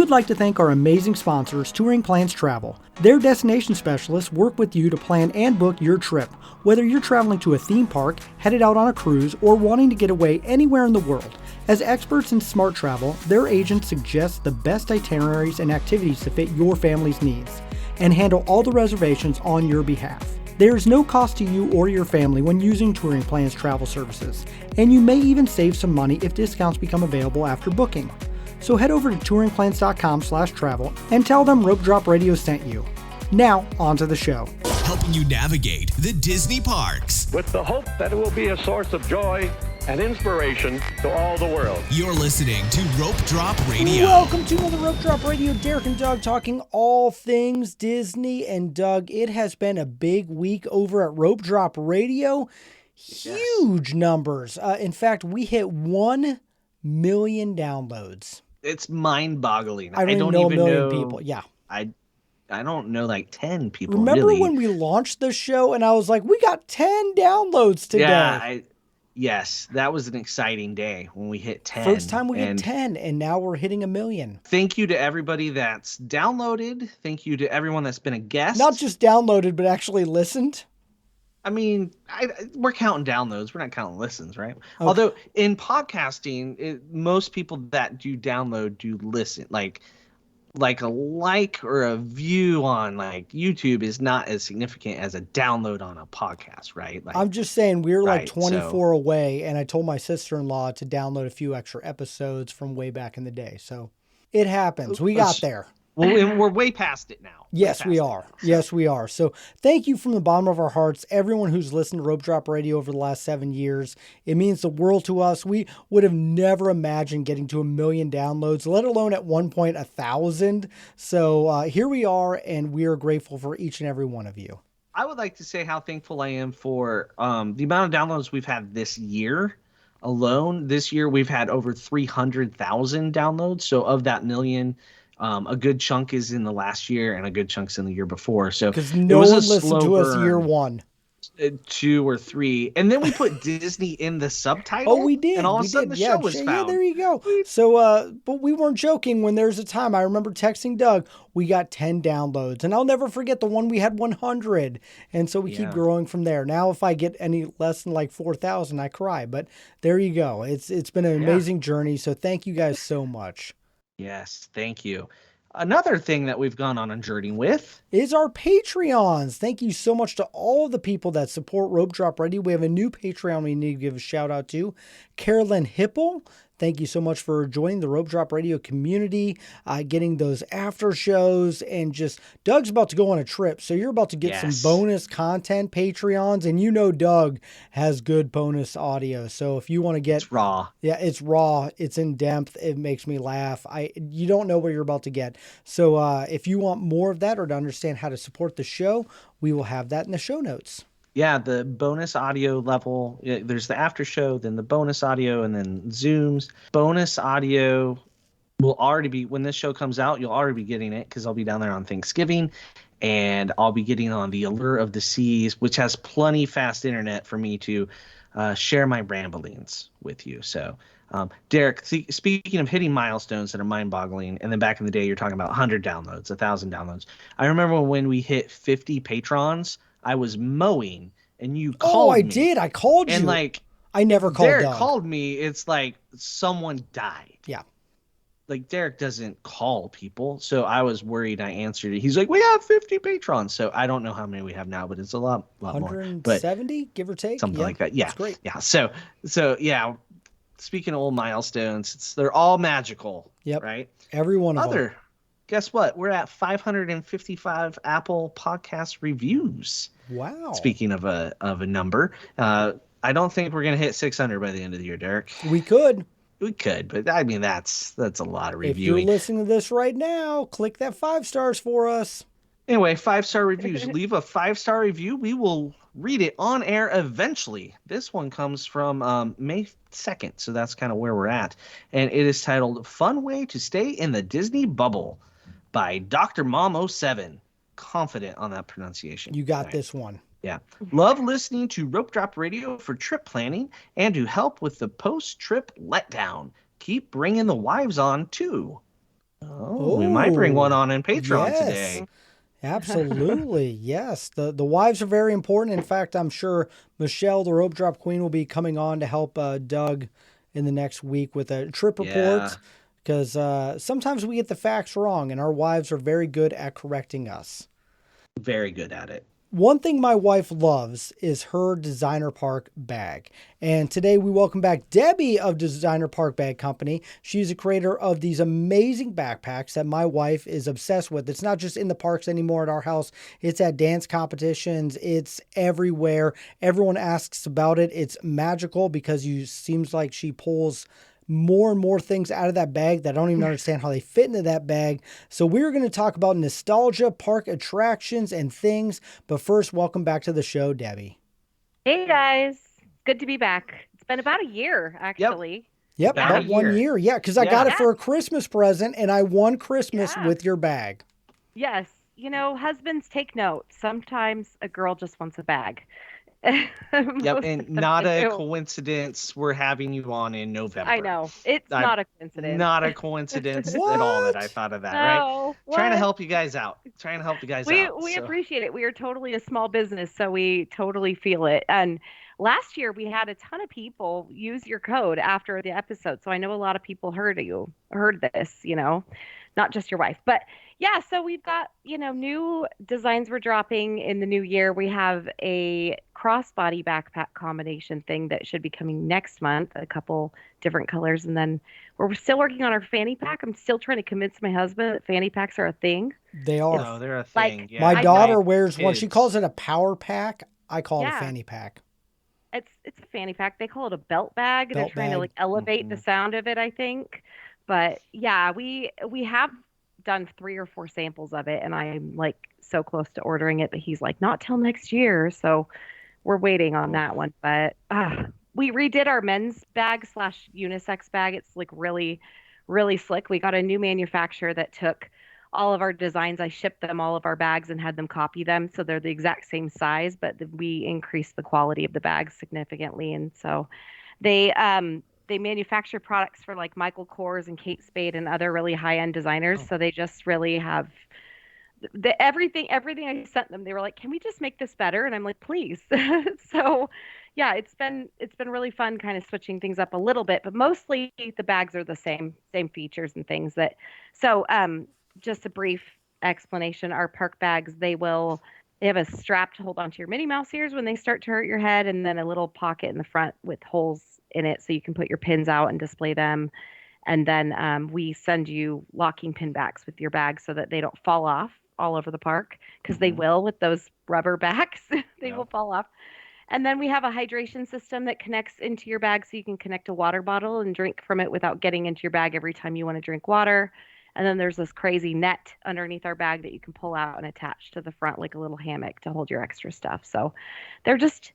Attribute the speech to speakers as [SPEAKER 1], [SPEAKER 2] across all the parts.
[SPEAKER 1] would like to thank our amazing sponsors, Touring Plans Travel. Their destination specialists work with you to plan and book your trip. Whether you're traveling to a theme park, headed out on a cruise, or wanting to get away anywhere in the world, as experts in smart travel, their agents suggest the best itineraries and activities to fit your family's needs and handle all the reservations on your behalf. There is no cost to you or your family when using Touring Plans Travel services, and you may even save some money if discounts become available after booking. So head over to touringplans.com/travel and tell them Rope Drop Radio sent you. Now, on to the show.
[SPEAKER 2] Helping you navigate the Disney parks.
[SPEAKER 3] With the hope that it will be a source of joy and inspiration to all the world.
[SPEAKER 2] You're listening to Rope Drop Radio.
[SPEAKER 1] Welcome to another Rope Drop Radio. Derek and Doug talking all things Disney. And Doug, it has been a big week over at Rope Drop Radio. Huge numbers. In fact, we hit 1 million downloads.
[SPEAKER 4] It's mind-boggling.
[SPEAKER 1] I don't even know a million people. Yeah.
[SPEAKER 4] I don't know, like 10 people.
[SPEAKER 1] Remember
[SPEAKER 4] really.
[SPEAKER 1] when we launched the show and I was like, we got 10 downloads today.
[SPEAKER 4] Yeah, yes, that was an exciting day when we hit 10.
[SPEAKER 1] First time we hit 10, and now we're hitting 1 million.
[SPEAKER 4] Thank you to everybody that's downloaded. Thank you to everyone that's been a guest.
[SPEAKER 1] Not just downloaded, but actually listened.
[SPEAKER 4] I mean, we're counting downloads. We're not counting listens, right? Okay. Although in podcasting, most people that do download do listen. Like a like or a view on like YouTube is not as significant as a download on a podcast, right? Like,
[SPEAKER 1] I'm just saying we're like 24 away, and I told my sister-in-law to download a few extra episodes from way back in the day. So it happens. We got there.
[SPEAKER 4] Well, and we're way past it now.
[SPEAKER 1] Yes, we are. Yes, we are. So thank you from the bottom of our hearts, everyone who's listened to Rope Drop Radio over the last 7 years. It means the world to us. We would have never imagined getting to 1 million downloads, let alone at one point 1,000. So here we are, and we are grateful for each and every one of you.
[SPEAKER 4] I would like to say how thankful I am for the amount of downloads we've had this year alone. This year, we've had over 300,000 downloads. So of that million, a good chunk is in the last year and a good chunk's in the year before. So
[SPEAKER 1] because no one listened to us year one,
[SPEAKER 4] 2 or 3, and then we put Disney in the subtitle.
[SPEAKER 1] Oh, we did.
[SPEAKER 4] And all of a sudden the show was found.
[SPEAKER 1] Yeah, there you go. So, but we weren't joking when there's a time. I remember texting Doug. We got 10 downloads, and I'll never forget the one we had 100. And so we keep growing from there. Now, if I get any less than like 4,000, I cry. But there you go. It's been an amazing journey. So thank you guys so much.
[SPEAKER 4] Yes, thank you. Another thing that we've gone on a journey with
[SPEAKER 1] is our Patreons. Thank you so much to all the people that support Rope Drop Radio. We have a new Patreon we need to give a shout out to. Carolyn Hipple. Thank you so much for joining the Rope Drop Radio community, getting those after shows, and just Doug's about to go on a trip. So you're about to get some bonus content, Patreons, and you know Doug has good bonus audio. So if you want to get
[SPEAKER 4] it's raw.
[SPEAKER 1] Yeah, it's raw. It's in depth. It makes me laugh. You don't know what you're about to get. So if you want more of that or to understand how to support the show, we will have that in the show notes.
[SPEAKER 4] Yeah, the bonus audio level, there's the after show, then the bonus audio, and then Zooms. Bonus audio will already be, when this show comes out, you'll already be getting it because I'll be down there on Thanksgiving, and I'll be getting on the Allure of the Seas, which has plenty fast internet for me to share my ramblings with you. So, Derek, speaking of hitting milestones that are mind-boggling, and then back in the day, you're talking about 100 downloads, 1,000 downloads. I remember when we hit 50 patrons, I was mowing and you called me.
[SPEAKER 1] Oh, I did. I called you.
[SPEAKER 4] And like,
[SPEAKER 1] I never called
[SPEAKER 4] Derek
[SPEAKER 1] Doug.
[SPEAKER 4] called me. It's like someone died.
[SPEAKER 1] Yeah.
[SPEAKER 4] Like Derek doesn't call people. So I was worried. I answered it. He's like, we have 50 patrons. So I don't know how many we have now, but it's a lot more.
[SPEAKER 1] 170, give or take.
[SPEAKER 4] Something like that. Yeah.
[SPEAKER 1] That's great.
[SPEAKER 4] Yeah. So yeah. Speaking of old milestones, they're all magical.
[SPEAKER 1] Yep.
[SPEAKER 4] Right.
[SPEAKER 1] Every one of them.
[SPEAKER 4] Guess what? We're at 555 Apple Podcast reviews.
[SPEAKER 1] Wow.
[SPEAKER 4] Speaking of a number, I don't think we're going to hit 600 by the end of the year, Derek.
[SPEAKER 1] We could,
[SPEAKER 4] but I mean that's a lot of reviewing.
[SPEAKER 1] If you're listening to this right now, click that 5 stars for us.
[SPEAKER 4] Anyway, 5-star reviews. Leave a 5-star review. We will read it on air eventually. This one comes from May 2nd, so that's kind of where we're at. And it is titled "Fun Way to Stay in the Disney Bubble" by Dr. Mom 07. Confident on that pronunciation.
[SPEAKER 1] You got this one.
[SPEAKER 4] Yeah. Love listening to Rope Drop Radio for trip planning and to help with the post-trip letdown. Keep bringing the wives on, too. Oh, we might bring one on in Patreon
[SPEAKER 1] yes.
[SPEAKER 4] today.
[SPEAKER 1] Absolutely, yes. The wives are very important. In fact, I'm sure Michelle, the rope drop queen, will be coming on to help Doug in the next week with a trip report, because sometimes we get the facts wrong, and our wives are very good at correcting us.
[SPEAKER 4] Very good at it.
[SPEAKER 1] One thing my wife loves is her Designer Park bag. And today we welcome back Debbie of Designer Park Bag Company. She's a creator of these amazing backpacks that my wife is obsessed with. It's not just in the parks anymore at our house. It's at dance competitions. It's everywhere. Everyone asks about it. It's magical because seems like she pulls more and more things out of that bag that I don't even understand how they fit into that bag. So we're going to talk about nostalgia, park attractions, and things. But first, welcome back to the show, Debbie.
[SPEAKER 5] Hey guys, good to be back. It's been about a year, actually.
[SPEAKER 1] Yep, about 1 year. Yeah, because I got it for a Christmas present, and I won Christmas with your bag.
[SPEAKER 5] Yes. You know, husbands, take note. Sometimes a girl just wants a bag.
[SPEAKER 4] Yep, and not a coincidence we're having you on in November.
[SPEAKER 5] I know. It's not a coincidence.
[SPEAKER 4] Not a coincidence at all that I thought of that, right? Trying to help you guys out.
[SPEAKER 5] We appreciate it. We are totally a small business, so we totally feel it. And last year we had a ton of people use your code after the episode. So I know a lot of people heard this, not just your wife. But yeah, so we've got, new designs we're dropping in the new year. We have a crossbody backpack combination thing that should be coming next month, a couple different colors. And then we're still working on our fanny pack. I'm still trying to convince my husband that fanny packs are a thing.
[SPEAKER 1] They are.
[SPEAKER 4] No, they're a thing.
[SPEAKER 1] Like, my daughter wears one. She calls it a power pack. I call it a fanny pack.
[SPEAKER 5] It's a fanny pack. They call it a belt bag. They're trying to elevate the sound of it, I think. But yeah, we have done 3 or 4 samples of it, and I'm so close to ordering it, but he's like, not till next year. So we're waiting on that one. But we redid our men's bag / unisex bag. It's really, really slick. We got a new manufacturer that took all of our designs. I shipped them all of our bags and had them copy them. So they're the exact same size, but we increased the quality of the bags significantly. And so they manufacture products for Michael Kors and Kate Spade and other really high-end designers. So they just really have everything I sent them. They were like, can we just make this better? And I'm like, please. So yeah, it's been really fun kind of switching things up a little bit, but mostly the bags are the same features and things just a brief explanation. Our park bags, they have a strap to hold onto your Minnie Mouse ears when they start to hurt your head, and then a little pocket in the front with holes in it so you can put your pins out and display them. And then we send you locking pin backs with your bag so that they don't fall off all over the park, because they will with those rubber backs. They will fall off. And then we have a hydration system that connects into your bag so you can connect a water bottle and drink from it without getting into your bag every time you want to drink water. And then there's this crazy net underneath our bag that you can pull out and attach to the front like a little hammock to hold your extra stuff. So they're just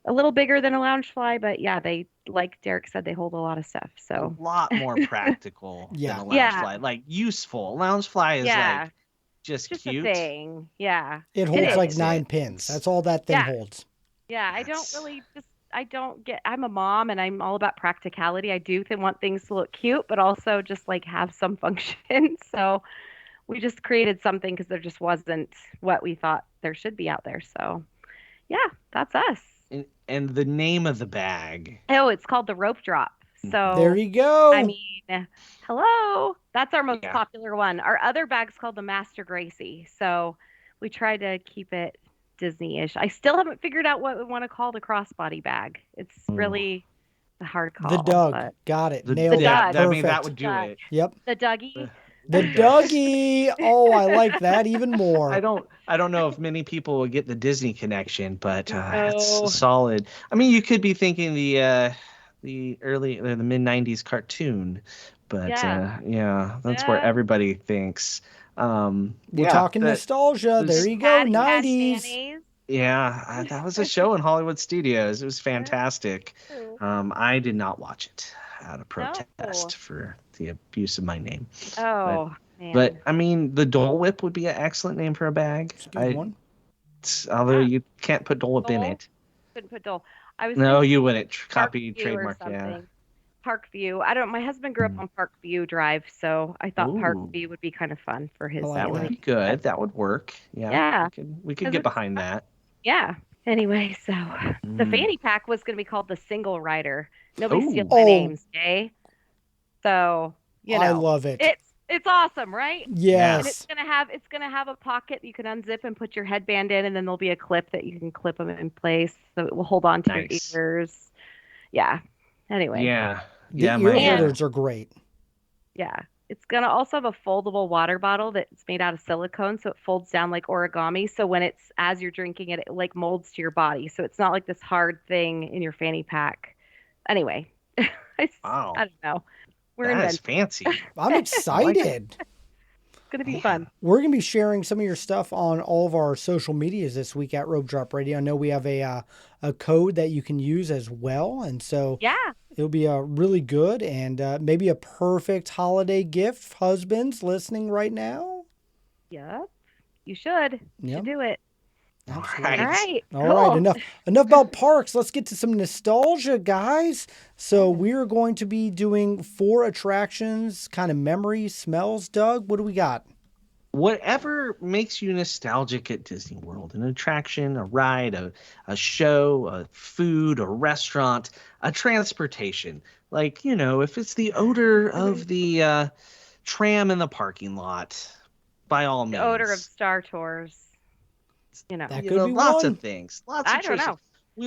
[SPEAKER 5] a little bigger than a Loungefly, but yeah, they, like Derek said, they hold a lot of stuff. So
[SPEAKER 4] a lot more practical than a Loungefly. Useful. Loungefly is just cute.
[SPEAKER 5] A thing. Yeah.
[SPEAKER 1] It holds 9 pins. That's all that thing holds.
[SPEAKER 5] Yeah, I'm a mom and I'm all about practicality. I do want things to look cute, but also just have some function. So we just created something because there just wasn't what we thought there should be out there. So yeah, that's us.
[SPEAKER 4] And the name of the bag.
[SPEAKER 5] Oh, it's called the Rope Drop. So
[SPEAKER 1] there you go.
[SPEAKER 5] I mean, hello. That's our most popular one. Our other bag's called the Master Gracie. So we try to keep it Disney-ish. I still haven't figured out what we want to call the crossbody bag. It's really a hard call.
[SPEAKER 1] The Doug. Got it. Nailed it.
[SPEAKER 5] Doug.
[SPEAKER 4] I mean, that would do it.
[SPEAKER 1] Yep.
[SPEAKER 5] The Dougie.
[SPEAKER 1] The Dougie. Oh, I like that even more.
[SPEAKER 4] I don't know if many people will get the Disney connection, but it's solid. I mean, you could be thinking the mid '90s cartoon, but that's where everybody thinks.
[SPEAKER 1] We're talking nostalgia. There you go, '90s.
[SPEAKER 4] Yeah, that was a show in Hollywood Studios. It was fantastic. I did not watch it out of protest for the abuse of my name.
[SPEAKER 5] Oh, man.
[SPEAKER 4] But I mean, the Dole Whip would be an excellent name for a bag.
[SPEAKER 1] It's a good one.
[SPEAKER 4] Although you can't put Dole Whip in it.
[SPEAKER 5] Couldn't put Dole.
[SPEAKER 4] No, you wouldn't. Copy trademark. Yeah.
[SPEAKER 5] Parkview. I don't. My husband grew up on Parkview Drive, so I thought
[SPEAKER 4] Ooh.
[SPEAKER 5] Parkview would be kind of fun for his
[SPEAKER 1] like
[SPEAKER 4] That would
[SPEAKER 5] family.
[SPEAKER 4] be good. That would work. Yeah.
[SPEAKER 5] Yeah,
[SPEAKER 4] We could
[SPEAKER 5] 'cause
[SPEAKER 4] get
[SPEAKER 5] it's
[SPEAKER 4] behind that.
[SPEAKER 5] yeah. Anyway, so the
[SPEAKER 4] Mm.
[SPEAKER 5] fanny pack was going to be called the single rider. Nobody steals
[SPEAKER 4] Oh,
[SPEAKER 5] my
[SPEAKER 1] Oh,
[SPEAKER 5] names, Jay. So
[SPEAKER 1] I love it.
[SPEAKER 5] it's awesome, right?
[SPEAKER 4] yeah.
[SPEAKER 5] And
[SPEAKER 1] Yes.
[SPEAKER 5] it's gonna have a pocket you can unzip and put your headband in, and then there'll be a clip that you can clip them in place, so it will hold on to your
[SPEAKER 4] Nice.
[SPEAKER 5] ears. Yeah. Anyway,
[SPEAKER 4] Yeah.
[SPEAKER 1] The
[SPEAKER 4] Yeah,
[SPEAKER 1] ear
[SPEAKER 4] my
[SPEAKER 5] and
[SPEAKER 1] holders are great.
[SPEAKER 5] yeah, it's gonna also have a foldable water bottle that's made out of silicone, so it folds down like origami. So when it's as you're drinking it, it like molds to your body, so it's not like this hard thing in your fanny pack. Anyway, I
[SPEAKER 4] wow.
[SPEAKER 5] don't know. We're
[SPEAKER 4] That is
[SPEAKER 5] inventing.
[SPEAKER 4] fancy.
[SPEAKER 1] I'm
[SPEAKER 4] I like it.
[SPEAKER 1] excited.
[SPEAKER 5] It's gonna be
[SPEAKER 4] Man.
[SPEAKER 5] fun.
[SPEAKER 1] We're going to be sharing some of your stuff on all of our social medias this week at Rope Drop Radio. I know we have a code that you can use as well, and so
[SPEAKER 5] Yeah.
[SPEAKER 1] it'll be a really good and maybe a perfect holiday gift. Husbands listening right now.
[SPEAKER 5] Yep. You should. You
[SPEAKER 1] Yep.
[SPEAKER 5] should do it.
[SPEAKER 4] All
[SPEAKER 1] Absolutely.
[SPEAKER 5] All
[SPEAKER 4] right.
[SPEAKER 5] right.
[SPEAKER 1] All
[SPEAKER 5] Cool.
[SPEAKER 1] right, enough about parks. Let's get to some nostalgia, guys. So we're going to be doing 4 attractions, kind of memories, smells. Doug, what do we got?
[SPEAKER 4] Whatever makes you nostalgic at Disney World, an attraction, a ride, a show, a food, a restaurant, a transportation. Like, if it's the odor of the tram in the parking lot, by all
[SPEAKER 5] The
[SPEAKER 4] means.
[SPEAKER 5] odor of Star Tours.
[SPEAKER 1] That could be
[SPEAKER 4] Lots
[SPEAKER 1] one.
[SPEAKER 4] of things. Lots of
[SPEAKER 5] I don't
[SPEAKER 4] choices.
[SPEAKER 5] know.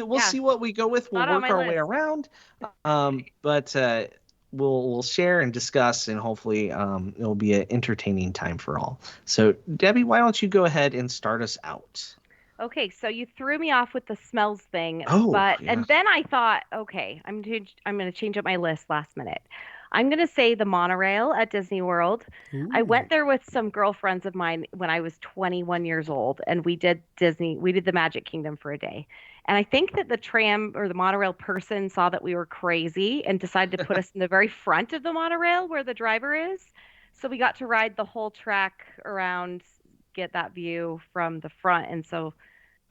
[SPEAKER 4] We'll
[SPEAKER 5] Yeah.
[SPEAKER 4] see what we go with. We'll
[SPEAKER 5] Not on
[SPEAKER 4] work
[SPEAKER 5] my
[SPEAKER 4] our way
[SPEAKER 5] list.
[SPEAKER 4] around. But we'll share and discuss, and hopefully it'll be an entertaining time for all. So Debbie, why don't you go ahead and start us out?
[SPEAKER 5] Okay, so you threw me off with the smells thing,
[SPEAKER 4] Oh, yeah.
[SPEAKER 5] and then I thought, okay, I'm going to change up my list last minute. I'm going to say the monorail at Disney World. I
[SPEAKER 1] Ooh.
[SPEAKER 5] went there with some girlfriends of mine when I was 21 years old, and we did the Magic Kingdom for a day. And I think that the tram or the monorail person saw that we were crazy and decided to put us in the very front of the monorail where the driver is. So we got to ride the whole track around, get that view from the front. And so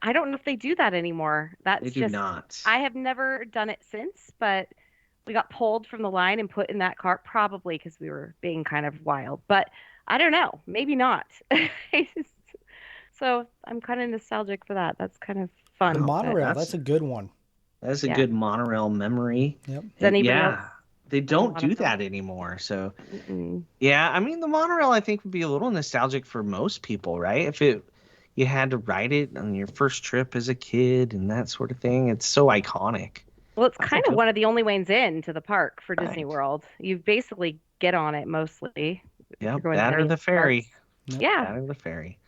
[SPEAKER 5] I don't know if they do that anymore.
[SPEAKER 4] They do not.
[SPEAKER 5] I have never done it since, but we got pulled from the line and put in that car, probably because we were being kind of wild. But I don't know. Maybe not. So I'm kind of nostalgic for that. That's kind of fun.
[SPEAKER 1] The
[SPEAKER 4] Wow,
[SPEAKER 1] monorail,
[SPEAKER 4] that's-
[SPEAKER 1] that's a good one.
[SPEAKER 4] That's a
[SPEAKER 5] Yeah.
[SPEAKER 4] good monorail memory.
[SPEAKER 1] Yep.
[SPEAKER 5] Does anybody
[SPEAKER 4] Yeah.
[SPEAKER 5] else?
[SPEAKER 4] They don't do
[SPEAKER 5] monorail?
[SPEAKER 4] that anymore. So
[SPEAKER 5] Mm-mm.
[SPEAKER 4] yeah, I mean the monorail I think would be a little nostalgic for most people, right? If you had to ride it on your first trip as a kid and that sort of thing, it's so iconic.
[SPEAKER 5] Well, it's
[SPEAKER 4] I
[SPEAKER 5] kind
[SPEAKER 4] think
[SPEAKER 5] of one of the only ways into the park for Disney
[SPEAKER 4] Right.
[SPEAKER 5] World. You basically get on it mostly. if you're
[SPEAKER 4] Yep,
[SPEAKER 5] going to
[SPEAKER 4] that or
[SPEAKER 5] any
[SPEAKER 4] the
[SPEAKER 5] of the
[SPEAKER 4] ferry.
[SPEAKER 5] parks.
[SPEAKER 1] Yep.
[SPEAKER 5] Yeah.
[SPEAKER 4] That or the ferry.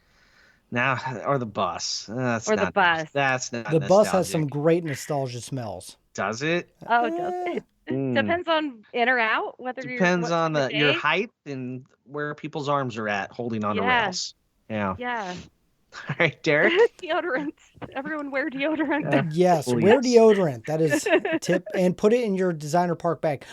[SPEAKER 4] Now, or the bus. That's
[SPEAKER 5] Or the
[SPEAKER 4] not,
[SPEAKER 5] bus.
[SPEAKER 4] That's not
[SPEAKER 1] The bus has some
[SPEAKER 4] nostalgic.
[SPEAKER 1] great nostalgia smells.
[SPEAKER 4] Does it?
[SPEAKER 5] Oh, does
[SPEAKER 1] Eh,
[SPEAKER 5] it?
[SPEAKER 4] Mm.
[SPEAKER 5] Depends on in or out, whether
[SPEAKER 4] Depends
[SPEAKER 5] what
[SPEAKER 4] on
[SPEAKER 5] time of
[SPEAKER 4] your
[SPEAKER 5] day.
[SPEAKER 4] height and where people's arms are at holding onto
[SPEAKER 5] Yeah.
[SPEAKER 4] rails. Yeah.
[SPEAKER 5] Yeah.
[SPEAKER 4] All right, Derek.
[SPEAKER 5] Deodorant. Everyone wear deodorant.
[SPEAKER 4] Yeah.
[SPEAKER 1] Yes,
[SPEAKER 4] Please.
[SPEAKER 1] wear deodorant. That is tip, and put it in your designer park bag.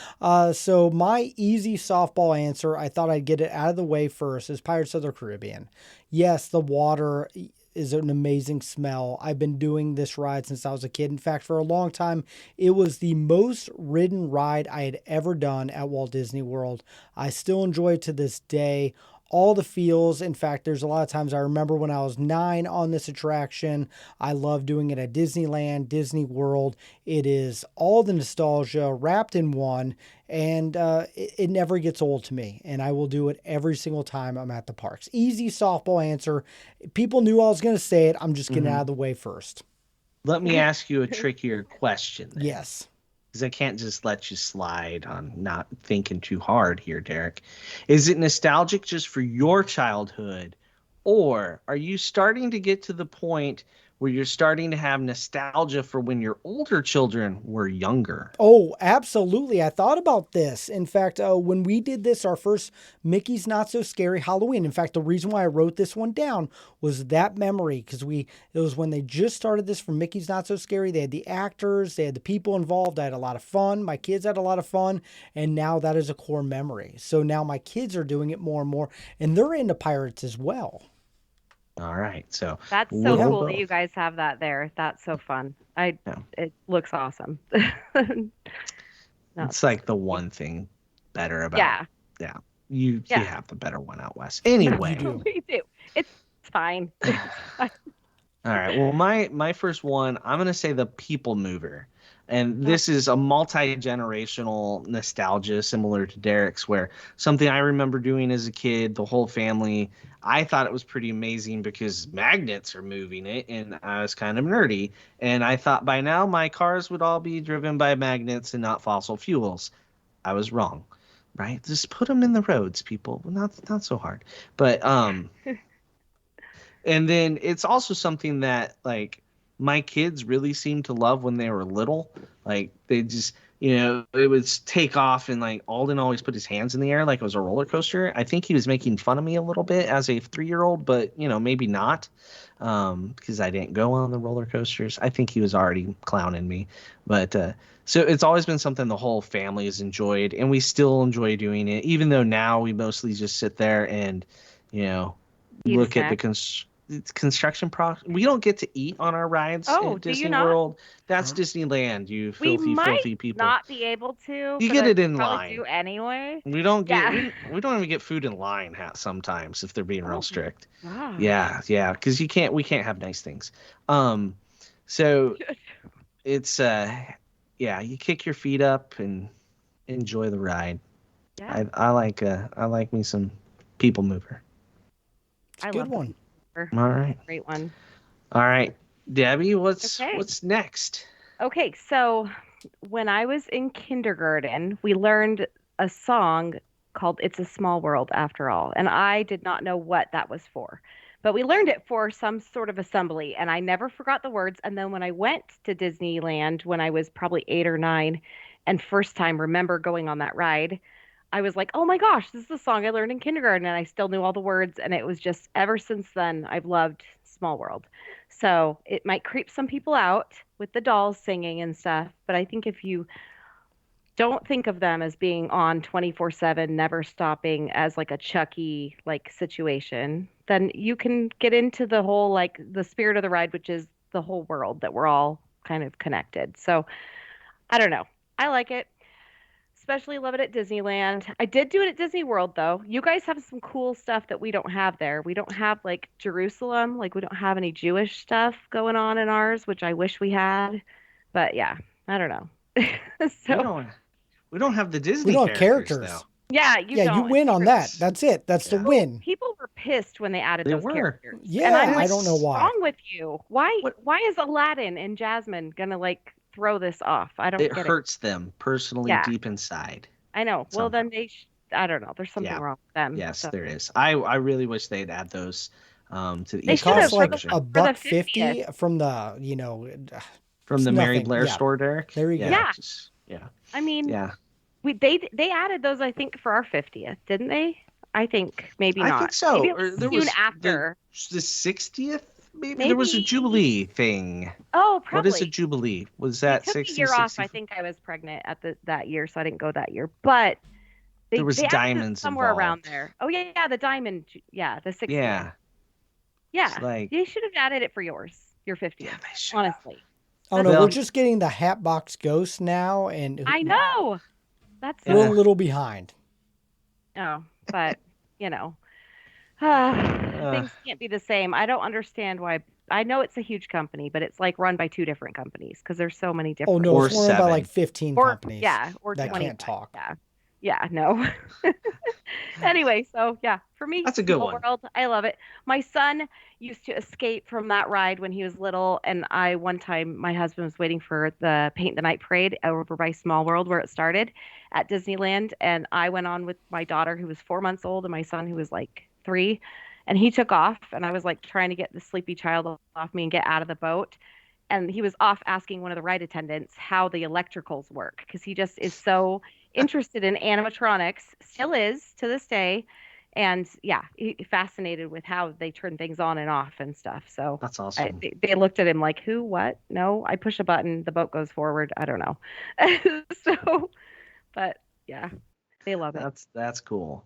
[SPEAKER 1] So my easy softball answer, I thought I'd get it out of the way first, is Pirates of the Caribbean. Yes, the water is an amazing smell. I've been doing this ride since I was a kid. In fact, for a long time, it was the most ridden ride I had ever done at Walt Disney World. I still enjoy it to this day. All the feels. In fact, there's a lot of times I remember when I was 9 on this attraction. I love doing it at Disneyland, Disney World. It is all the nostalgia wrapped in one, and it never gets old to me. And I will do it every single time I'm at the parks. Easy softball answer. People knew I was going to say it. I'm just getting out of the way first.
[SPEAKER 4] Let me ask you a trickier question. then.
[SPEAKER 1] Yes.
[SPEAKER 4] Because I can't just let you slide on not thinking too hard here, Derek. Is it nostalgic just for your childhood, or are you starting to get to the point where you're starting to have nostalgia for when your older children were younger?
[SPEAKER 1] Oh, absolutely. I thought about this. In fact, when we did this, our first Mickey's Not So Scary Halloween. In fact, the reason why I wrote this one down was that memory, because it was when they just started this for Mickey's Not So Scary. They had the actors, they had the people involved. I had a lot of fun. My kids had a lot of fun. And now that is a core memory. So now my kids are doing it more and more, and they're into pirates as well.
[SPEAKER 4] All right. So
[SPEAKER 5] That's so
[SPEAKER 4] we'll
[SPEAKER 5] cool
[SPEAKER 4] both.
[SPEAKER 5] that you guys have that there. That's so fun.
[SPEAKER 4] Yeah.
[SPEAKER 5] It looks awesome. No,
[SPEAKER 4] It's like the one thing better about.
[SPEAKER 5] Yeah.
[SPEAKER 4] You
[SPEAKER 5] Yeah.
[SPEAKER 4] have the better one out west.
[SPEAKER 5] No,
[SPEAKER 4] Anyway.
[SPEAKER 1] You do.
[SPEAKER 5] we do. It's fine. It's fine.
[SPEAKER 4] All right. Well, my first one, I'm gonna say the People Mover, and this is a multi-generational nostalgia similar to Derek's, where something I remember doing as a kid, the whole family. I thought it was pretty amazing because magnets are moving it, and I was kind of nerdy, and I thought by now my cars would all be driven by magnets and not fossil fuels. I was wrong, right? Just put them in the roads, people. Not so hard, but And then it's also something that like my kids really seemed to love when they were little. Like they just, it would take off and like Alden always put his hands in the air like it was a roller coaster. I think he was making fun of me a little bit as a 3-year-old, but maybe not, because I didn't go on the roller coasters. I think he was already clowning me, but so it's always been something the whole family has enjoyed, and we still enjoy doing it, even though now we mostly just sit there and look at the construction process. We don't get to eat on our rides at Disney World. That's Disneyland, you filthy people.
[SPEAKER 5] Not be able to.
[SPEAKER 4] You get it in
[SPEAKER 5] probably
[SPEAKER 4] line.
[SPEAKER 5] do anyway.
[SPEAKER 4] We don't get we don't even get food in line sometimes if they're being real strict.
[SPEAKER 5] Wow.
[SPEAKER 4] Yeah, because we can't have nice things. So it's you kick your feet up and enjoy the ride.
[SPEAKER 5] Yeah.
[SPEAKER 4] I like me some People Mover.
[SPEAKER 1] It's a good one.
[SPEAKER 4] All right.
[SPEAKER 5] Great one.
[SPEAKER 4] All right. Debbie, what's next?
[SPEAKER 5] Okay, so when I was in kindergarten, we learned a song called It's a Small World After All, and I did not know what that was for. But we learned it for some sort of assembly, and I never forgot the words. And then when I went to Disneyland when I was probably 8 or 9 and first time remember going on that ride, I was like, oh my gosh, this is a song I learned in kindergarten, and I still knew all the words. And it was just ever since then, I've loved Small World. So it might creep some people out with the dolls singing and stuff, but I think if you don't think of them as being on 24/7, never stopping as like a Chucky like situation, then you can get into the whole like the spirit of the ride, which is the whole world that we're all kind of connected. So I don't know. I like it. Especially love it at Disneyland. I did do it at Disney World though. You guys have some cool stuff that we don't have there. We don't have like Jerusalem, like we don't have any Jewish stuff going on in ours, which I wish we had. But yeah, I don't know. So
[SPEAKER 4] we don't have the Disney
[SPEAKER 1] We don't have
[SPEAKER 4] characters.
[SPEAKER 1] characters.
[SPEAKER 5] yeah,
[SPEAKER 1] You win on that. That's it. That's the win.
[SPEAKER 5] People were pissed when they added those characters.
[SPEAKER 1] Yeah,
[SPEAKER 5] and I'm like,
[SPEAKER 1] I don't know why.
[SPEAKER 5] What's wrong with you? Why is Aladdin and Jasmine gonna like throw this off? I don't get it.
[SPEAKER 4] It hurts them personally deep inside.
[SPEAKER 5] I know. Well, then I don't know. There's something wrong with them.
[SPEAKER 4] Yes, there is. I really wish they'd add those to the
[SPEAKER 1] It costs like $1.50 from the
[SPEAKER 4] Mary Blair store, Derek.
[SPEAKER 1] There you go.
[SPEAKER 5] Yeah. I mean, they added those I think for our 50th, didn't they? I think maybe not.
[SPEAKER 4] I think so.
[SPEAKER 5] Maybe it was soon after
[SPEAKER 4] the 60th. Maybe there was a Jubilee thing.
[SPEAKER 5] Oh, probably.
[SPEAKER 4] What is a Jubilee? Was that 60?
[SPEAKER 5] A year off. I think I was pregnant at that year, so I didn't go that year. But
[SPEAKER 4] there was diamonds
[SPEAKER 5] somewhere
[SPEAKER 4] involved.
[SPEAKER 5] around there. Oh yeah, the diamond. Yeah, the 60th. Yeah. They should have added it for your 50th. Yeah, they should. Honestly.
[SPEAKER 1] Oh no, we're just getting the Hatbox Ghost now, and
[SPEAKER 5] I know.
[SPEAKER 1] We're a little behind.
[SPEAKER 5] Oh, but things can't be the same. I don't understand why. I know it's a huge company, but it's like run by 2 different companies because there's so many different.
[SPEAKER 1] Oh no, it's run by like 15 companies.
[SPEAKER 5] Yeah, or
[SPEAKER 1] that
[SPEAKER 5] 20.
[SPEAKER 1] Can't talk.
[SPEAKER 5] Yeah, no. Anyway, so yeah, for me,
[SPEAKER 4] that's a good one.
[SPEAKER 5] World, I love it. My son used to escape from that ride when he was little, and one time my husband was waiting for the Paint the Night parade over by Small World where it started at Disneyland, and I went on with my daughter who was 4 months old and my son who was like 3, and he took off, and I was like trying to get the sleepy child off me and get out of the boat. And he was off asking one of the ride attendants how the electricals work because he just is so interested in animatronics, still is to this day. And fascinated with how they turn things on and off and stuff. So
[SPEAKER 4] that's awesome.
[SPEAKER 5] They looked at him like, who, what? No, I push a button, the boat goes forward. I don't know. But yeah, they love it.
[SPEAKER 4] That's cool.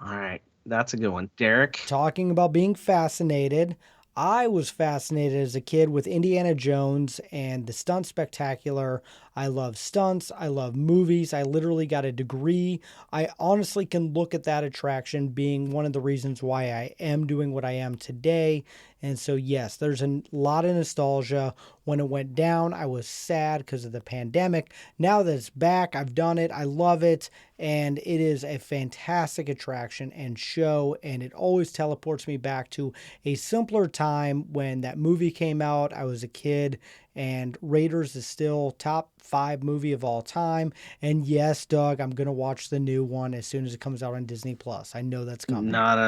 [SPEAKER 4] All right. That's a good one. Derek?
[SPEAKER 1] Talking about being fascinated, I was fascinated as a kid with Indiana Jones and the Stunt Spectacular. I love stunts. I love movies. I literally got a degree. I honestly can look at that attraction being one of the reasons why I am doing what I am today. And so, yes, there's a lot of nostalgia. When it went down, I was sad because of the pandemic. Now that it's back, I've done it. I love it. And it is a fantastic attraction and show. And it always teleports me back to a simpler time when that movie came out. I was a kid, and Raiders is still top 5 movie of all time. And yes, Doug, I'm going to watch the new one as soon as it comes out on Disney Plus. I know that's coming.
[SPEAKER 4] Not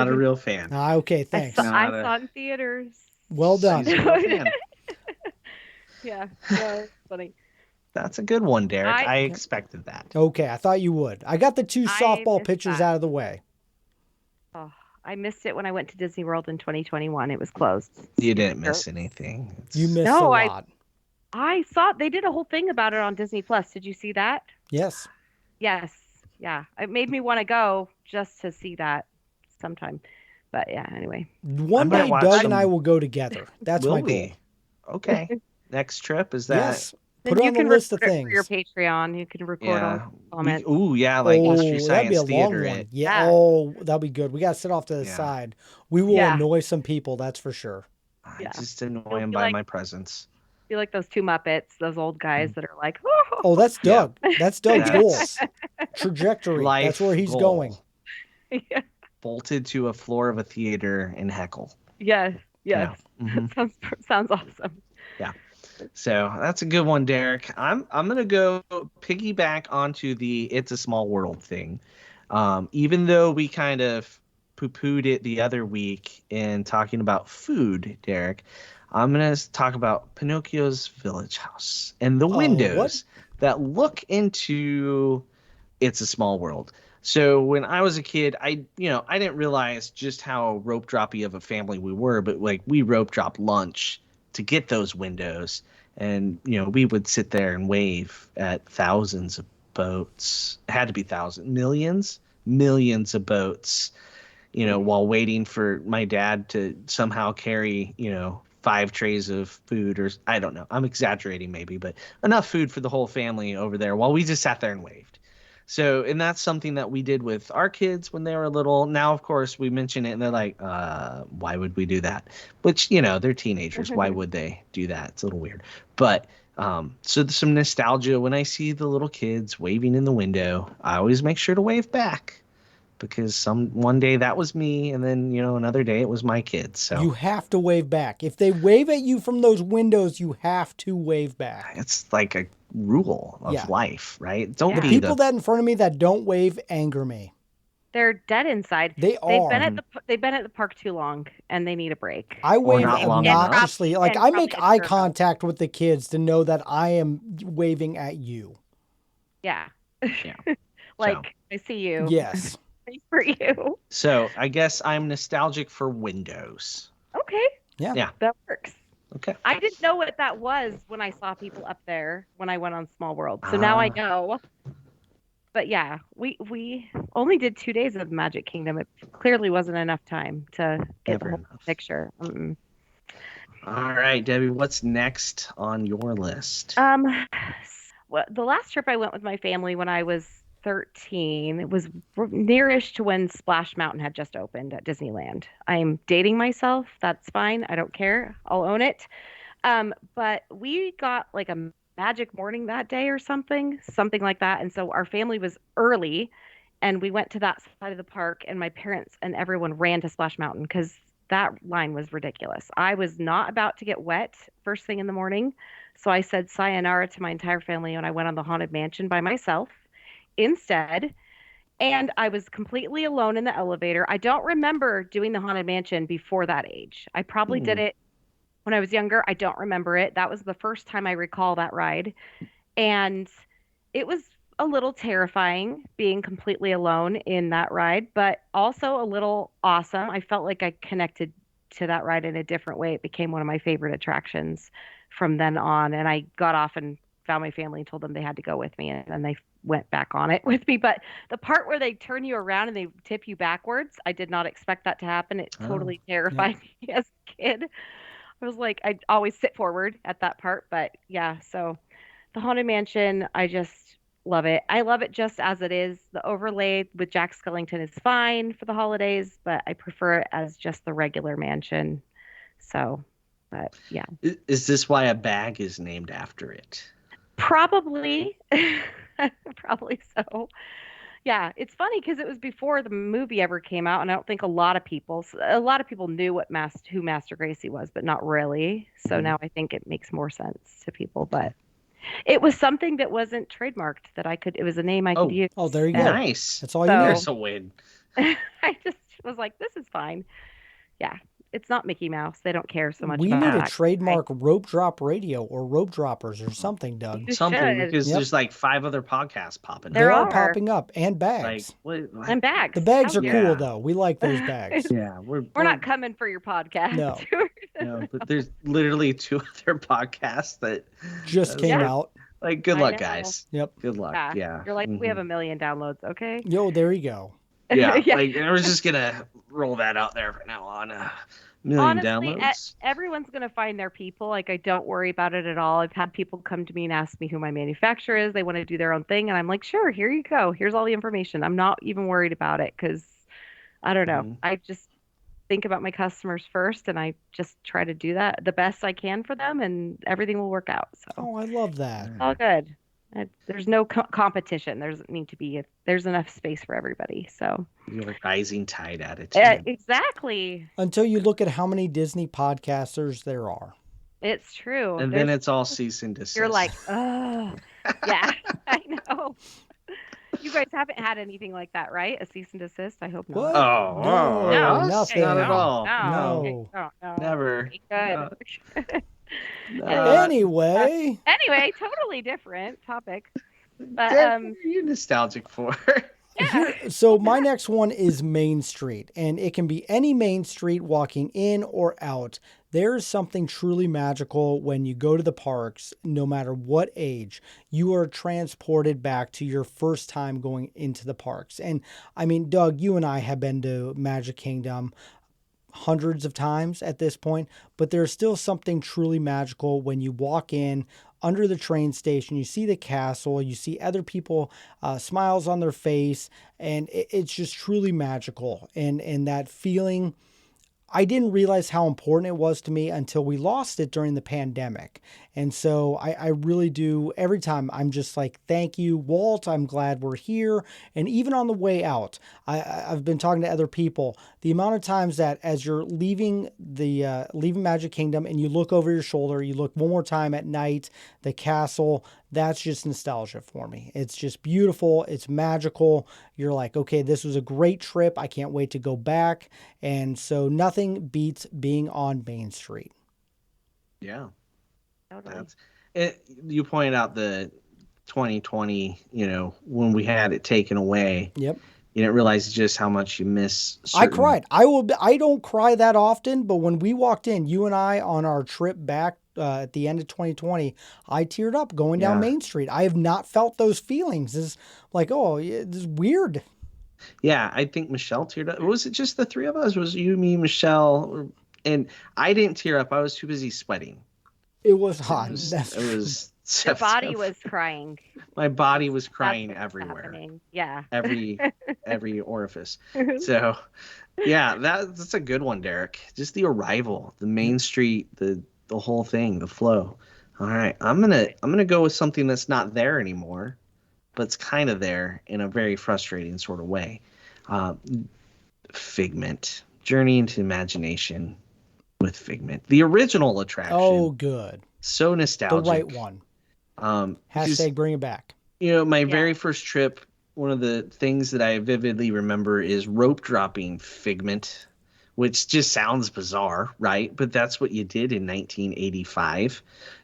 [SPEAKER 4] a real fan.
[SPEAKER 1] Okay, thanks.
[SPEAKER 5] I saw it in theaters.
[SPEAKER 1] Well done.
[SPEAKER 4] She's a real fan.
[SPEAKER 5] Yeah, it's funny.
[SPEAKER 4] That's a good one, Derek. I expected that.
[SPEAKER 1] Okay, I thought you would. I got the 2 softball pitchers out of the way.
[SPEAKER 5] Oh, I missed it when I went to Disney World in 2021. It was closed.
[SPEAKER 4] You didn't miss anything.
[SPEAKER 1] You missed a lot.
[SPEAKER 5] I saw they did a whole thing about it on Disney Plus. Did you see that?
[SPEAKER 1] Yes.
[SPEAKER 5] Yes. Yeah. It made me want to go just to see that sometime. But yeah, anyway.
[SPEAKER 1] One day Doug and I will go together. That's my goal.
[SPEAKER 4] Okay. Next trip, is that?
[SPEAKER 1] Yes. Put it on the list of things.
[SPEAKER 5] For your Patreon, you can record all comments.
[SPEAKER 4] Like Mystery Science
[SPEAKER 1] that'd be a
[SPEAKER 4] Theater.
[SPEAKER 1] long one. Yeah. That'll be good. We got to sit off to the side. We will annoy some people, that's for sure.
[SPEAKER 4] I just annoy them by my presence.
[SPEAKER 5] Be like those 2 Muppets, those old guys that are like,
[SPEAKER 1] oh, that's Doug. That's Doug's goal. Trajectory. That's where he's going.
[SPEAKER 5] Yeah.
[SPEAKER 4] Bolted to a floor of a theater and heckle.
[SPEAKER 5] Yes. Sounds awesome.
[SPEAKER 4] Yeah. So that's a good one, Derek. I'm gonna go piggyback onto the "It's a Small World" thing. Even though we kind of poo-pooed it the other week in talking about food, Derek, I'm gonna talk about Pinocchio's village house and the windows that look into "It's a Small World." So when I was a kid, I didn't realize just how rope droppy of a family we were, but like we rope drop lunch to get those windows, and we would sit there and wave at thousands of boats. It had to be millions of boats, while waiting for my dad to somehow carry 5 trays of food, or I don't know, I'm exaggerating maybe, but enough food for the whole family over there while we just sat there and waved. So, and that's something that we did with our kids when they were little. Now, of course, we mention it and they're like, why would we do that? Which, they're teenagers. Why would they do that? It's a little weird. But so there's some nostalgia. When I see the little kids waving in the window, I always make sure to wave back, because one day that was me, and then, another day it was my kids. So
[SPEAKER 1] you have to wave back. If they wave at you from those windows, you have to wave back.
[SPEAKER 4] It's like a rule of life, right? Don't
[SPEAKER 1] the
[SPEAKER 4] be
[SPEAKER 1] people that in front of me that don't wave anger me.
[SPEAKER 5] They're dead inside.
[SPEAKER 1] They've
[SPEAKER 5] been at the park too long, and they need a break.
[SPEAKER 1] I wave obnoxiously. Like I make eye contact with the kids to know that I am waving at you.
[SPEAKER 5] Yeah. I see you.
[SPEAKER 1] Yes.
[SPEAKER 5] For you.
[SPEAKER 4] So I guess I'm nostalgic for windows.
[SPEAKER 5] Okay.
[SPEAKER 1] Yeah.
[SPEAKER 5] That works.
[SPEAKER 4] Okay.
[SPEAKER 5] I didn't know what that was when I saw people up there when I went on Small World. So now I know. But yeah, we only did 2 days of Magic Kingdom. It clearly wasn't enough time to get the whole picture. Mm-mm.
[SPEAKER 4] All right, Debbie, what's next on your list?
[SPEAKER 5] Well, the last trip I went with my family when I was 13, it was nearish to when Splash Mountain had just opened at Disneyland. I'm dating myself. That's fine. I don't care. I'll own it. But we got like a magic morning that day or something like that. And so our family was early, and we went to that side of the park, and my parents and everyone ran to Splash Mountain because that line was ridiculous. I was not about to get wet first thing in the morning. So I said sayonara to my entire family, and I went on the Haunted Mansion by myself instead, and I was completely alone in the elevator. I don't remember doing the Haunted Mansion before that age. I probably did it when I was younger. I don't remember it. That was the first time I recall that ride, and it was a little terrifying being completely alone in that ride, but also a little awesome. I felt like I connected to that ride in a different way. It became one of my favorite attractions from then on, and I got off and found my family and told them they had to go with me, and then they went back on it with me. But the part where they turn you around and they tip you backwards, I did not expect that to happen. It totally terrified me as a kid. I was like, I'd always sit forward at that part. But yeah, so the Haunted Mansion, I just love it. I love it just as it is. The overlay with Jack Skellington is fine for the holidays, but I prefer it as just the regular mansion. So, but yeah.
[SPEAKER 4] Is this why a bag is named after it?
[SPEAKER 5] Probably. Probably so. Yeah, it's funny because it was before the movie ever came out, and I don't think a lot of people knew who Master Gracie was, but not really. So now I think it makes more sense to people. But it was something that wasn't trademarked that it was a name I could use.
[SPEAKER 1] Oh, there you go.
[SPEAKER 4] Nice.
[SPEAKER 1] That's all you
[SPEAKER 5] So-
[SPEAKER 1] need.
[SPEAKER 4] There's a win.
[SPEAKER 5] I just was like, this is fine. Yeah, it's not Mickey Mouse. They don't care so much
[SPEAKER 1] We
[SPEAKER 5] about
[SPEAKER 1] need a
[SPEAKER 5] that.
[SPEAKER 1] trademark rope drop radio or rope droppers or something, Doug.
[SPEAKER 5] You
[SPEAKER 4] Something,
[SPEAKER 5] should.
[SPEAKER 4] because
[SPEAKER 1] Yep.
[SPEAKER 4] there's like 5 other podcasts popping
[SPEAKER 5] There
[SPEAKER 1] They're
[SPEAKER 4] up.
[SPEAKER 1] all
[SPEAKER 5] are.
[SPEAKER 1] popping up, and
[SPEAKER 4] Like,
[SPEAKER 1] bags.
[SPEAKER 4] what?
[SPEAKER 5] And bags.
[SPEAKER 1] The bags
[SPEAKER 5] How
[SPEAKER 1] are
[SPEAKER 5] dare
[SPEAKER 1] cool,
[SPEAKER 4] Yeah.
[SPEAKER 1] though. We like those bags.
[SPEAKER 4] Yeah,
[SPEAKER 5] We're not coming for your podcast.
[SPEAKER 1] No.
[SPEAKER 4] No, but there's literally 2 other podcasts that
[SPEAKER 1] Just came
[SPEAKER 5] Yeah.
[SPEAKER 1] out.
[SPEAKER 4] like. Good
[SPEAKER 5] I
[SPEAKER 4] luck,
[SPEAKER 5] know.
[SPEAKER 4] guys.
[SPEAKER 1] Yep.
[SPEAKER 4] Good luck. Yeah.
[SPEAKER 5] You're like, we have
[SPEAKER 4] Mhm.
[SPEAKER 5] a million downloads, okay?
[SPEAKER 1] Yo, there you go.
[SPEAKER 4] Yeah,
[SPEAKER 5] Yeah.
[SPEAKER 4] like I was just gonna roll that out there from now on. Million
[SPEAKER 5] Honestly,
[SPEAKER 4] downloads.
[SPEAKER 5] everyone's going to find their people. Like, I don't worry about it at all. I've had people come to me and ask me who my manufacturer is. They want to do their own thing. And I'm like, sure, here you go. Here's all the information. I'm not even worried about it because I don't know.
[SPEAKER 4] Mhm.
[SPEAKER 5] I just think about my customers first and I just try to do that the best I can for them and everything will work out. So
[SPEAKER 1] Oh, I love that.
[SPEAKER 5] all good. There's no competition. There's enough space for everybody. So
[SPEAKER 4] Your rising tide attitude.
[SPEAKER 5] exactly.
[SPEAKER 1] Until you look at how many Disney podcasters there are.
[SPEAKER 5] It's true.
[SPEAKER 4] And then it's all cease and desist.
[SPEAKER 5] You're like, oh, yeah, I know. You guys haven't had anything like that, right? A cease and desist? I hope not.
[SPEAKER 1] What?
[SPEAKER 4] Oh,
[SPEAKER 1] No,
[SPEAKER 5] No,
[SPEAKER 1] nothing.
[SPEAKER 4] not at all.
[SPEAKER 1] No.
[SPEAKER 5] No.
[SPEAKER 4] Never.
[SPEAKER 5] Okay, good.
[SPEAKER 1] Anyway,
[SPEAKER 5] Anyway, totally different topic. But
[SPEAKER 4] Dad, what are you nostalgic for?
[SPEAKER 1] so my next one is Main Street, and it can be any Main Street walking in or out. There is something truly magical when you go to the parks, no matter what age, you are transported back to your first time going into the parks. And I mean, Doug, you and I have been to Magic Kingdom hundreds of times at this point, but there's still something truly magical when you walk in under the train station, you see the castle, you see other people, smiles on their face, and it's just truly magical. And that feeling, I didn't realize how important it was to me until we lost it during the pandemic. And so I really do, every time I'm just like, thank you, Walt, I'm glad we're here. And even on the way out, I've been talking to other people, the amount of times that as you're leaving leaving Magic Kingdom and you look over your shoulder, you look one more time at night, the castle, that's just nostalgia for me. It's just beautiful. It's magical. You're like, okay, this was a great trip. I can't wait to go back. And so nothing beats being on Main Street.
[SPEAKER 4] Yeah.
[SPEAKER 5] Totally.
[SPEAKER 4] That's it. You pointed out the 2020, when we had it taken away.
[SPEAKER 1] Yep.
[SPEAKER 4] You didn't realize just how much you miss.
[SPEAKER 1] I cried. I don't cry that often, but when we walked in, you and I on our trip back at the end of 2020, I teared up going down Main Street. I have not felt those feelings. It's like, oh, it's weird.
[SPEAKER 4] Yeah, I think Michelle teared up. Was it just the 3 of us? Was you, me, Michelle? And I didn't tear up. I was too busy sweating.
[SPEAKER 1] It was hot.
[SPEAKER 4] It was
[SPEAKER 5] Your body was crying.
[SPEAKER 4] My body was crying
[SPEAKER 5] That's what's
[SPEAKER 4] everywhere.
[SPEAKER 5] happening. Yeah.
[SPEAKER 4] Every orifice. So, yeah, that's a good one, Derek. Just the arrival, the Main Street, the whole thing, the flow. All right, I'm gonna go with something that's not there anymore, but it's kind of there in a very frustrating sort of way. Figment, Journey into Imagination with Figment, the original attraction.
[SPEAKER 1] Oh, good.
[SPEAKER 4] So nostalgic.
[SPEAKER 1] The right one. Hashtag bring it back.
[SPEAKER 4] My very first trip, one of the things that I vividly remember is rope dropping Figment, which just sounds bizarre, right? But that's what you did in 1985.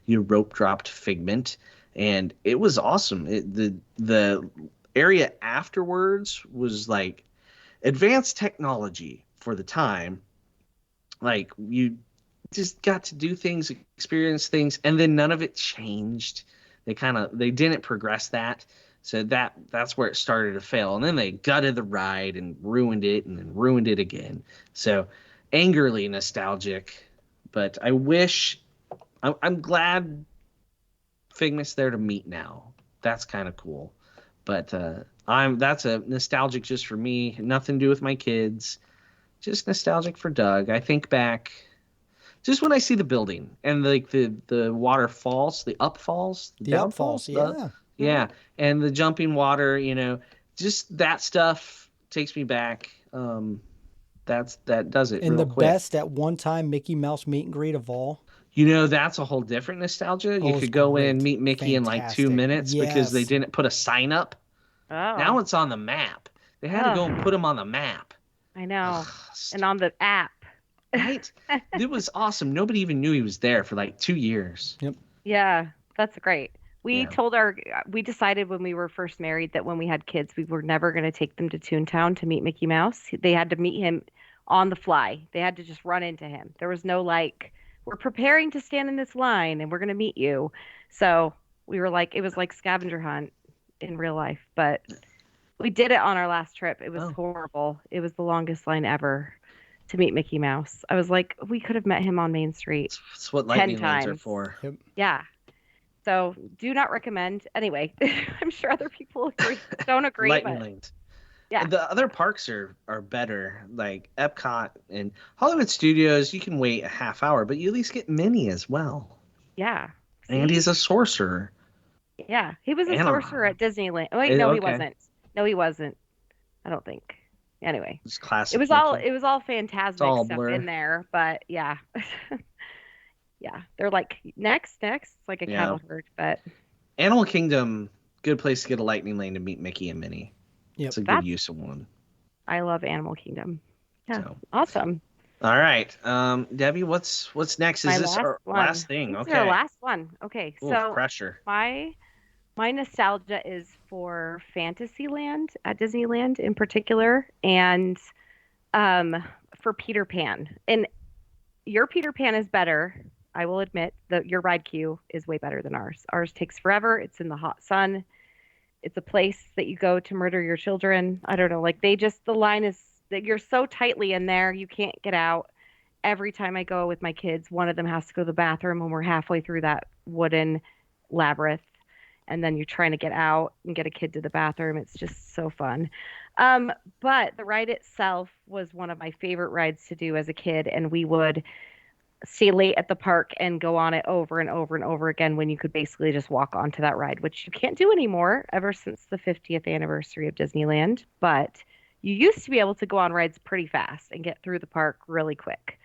[SPEAKER 4] You rope dropped Figment, and it was awesome. The area afterwards was like advanced technology for the time. Like, you just got to do things, experience things, and then none of it changed. They didn't progress that. So that's where it started to fail. And then they gutted the ride and ruined it and then ruined it again. So angrily nostalgic But I wish I'm glad Figment's there to meet now. That's kind of cool. But that's a nostalgic just for me. Nothing to do with my kids. Just nostalgic for Doug. I think back just when I see the building and like the waterfalls, the upfalls, the downfalls, yeah, and the jumping water, just that stuff takes me back. That does it.
[SPEAKER 1] And
[SPEAKER 4] real
[SPEAKER 1] the
[SPEAKER 4] quick.
[SPEAKER 1] best at one time Mickey Mouse meet and greet of all.
[SPEAKER 4] That's a whole different nostalgia. You could go in and meet Mickey in like 2 minutes because they didn't put a sign up.
[SPEAKER 5] Oh.
[SPEAKER 4] Now it's on the map. They had to go and put him on the map.
[SPEAKER 5] I know. And on the app.
[SPEAKER 4] Right? It was awesome. Nobody even knew he was there for like 2 years.
[SPEAKER 1] Yep.
[SPEAKER 5] Yeah, that's great. We decided when we were first married that when we had kids, we were never going to take them to Toontown to meet Mickey Mouse. They had to meet him on the fly. They had to just run into him. There was no we're preparing to stand in this line and we're going to meet you. So we were it was like scavenger hunt in real life, but we did it on our last trip. It was horrible. It was the longest line ever to meet Mickey Mouse. I was like, we could have met him on Main Street.
[SPEAKER 4] That's what lightning lanes are for.
[SPEAKER 1] Yep.
[SPEAKER 5] Yeah. So do not recommend. Anyway, I'm sure other people don't agree.
[SPEAKER 4] Lightning lanes.
[SPEAKER 5] Yeah.
[SPEAKER 4] The other parks are better, like Epcot and Hollywood Studios. You can wait a half hour, but you at least get Minnie as well.
[SPEAKER 5] Yeah.
[SPEAKER 4] And he's a sorcerer.
[SPEAKER 5] Yeah. He was a sorcerer at Disneyland. Oh, wait, no, he wasn't. No, he wasn't. I don't think. Anyway.
[SPEAKER 4] It's classic.
[SPEAKER 5] It was all phantasmic stuff in there, but yeah. Yeah. They're like, next. It's like a cattle herd, but
[SPEAKER 4] Animal Kingdom, good place to get a lightning lane to meet Mickey and Minnie.
[SPEAKER 1] Yep.
[SPEAKER 4] It's a good use of one.
[SPEAKER 5] I love Animal Kingdom. Yeah. So. Awesome.
[SPEAKER 4] All right. Debbie, what's next? Is this our last thing? Okay.
[SPEAKER 5] Our last one. Okay.
[SPEAKER 4] Ooh,
[SPEAKER 5] so
[SPEAKER 4] pressure.
[SPEAKER 5] My nostalgia is for Fantasyland at Disneyland in particular, and for Peter Pan. And your Peter Pan is better. I will admit that your ride queue is way better than ours. Ours takes forever. It's in the hot sun. It's a place that you go to murder your children. I don't know. The line is that you're so tightly in there, you can't get out. Every time I go with my kids, one of them has to go to the bathroom when we're halfway through that wooden labyrinth. And then you're trying to get out and get a kid to the bathroom. It's just so fun. But the ride itself was one of my favorite rides to do as a kid. And we would stay late at the park and go on it over and over and over again when you could basically just walk onto that ride, which you can't do anymore ever since the 50th anniversary of Disneyland. But you used to be able to go on rides pretty fast and get through the park really quick.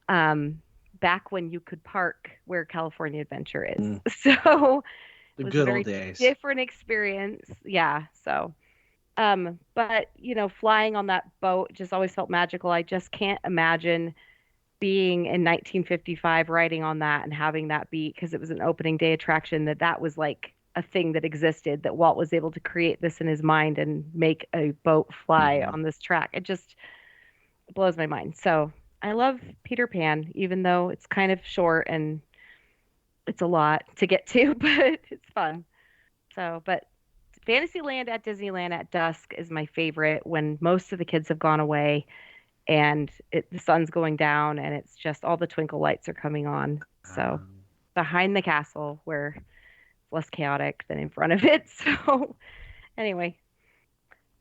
[SPEAKER 5] Back when you could park where California Adventure is. So
[SPEAKER 4] the good old days.
[SPEAKER 5] Different experience. Yeah. So, but flying on that boat just always felt magical. I just can't imagine being in 1955 riding on that and having that be, because it was an opening day attraction, that was like a thing that existed, that Walt was able to create this in his mind and make a boat fly on this track. It just blows my mind. So I love Peter Pan, even though it's kind of short and it's a lot to get to, but it's fun. So, but Fantasyland at Disneyland at dusk is my favorite, when most of the kids have gone away and the sun's going down and it's just all the twinkle lights are coming on. So behind the castle, where it's less chaotic than in front of it. So anyway,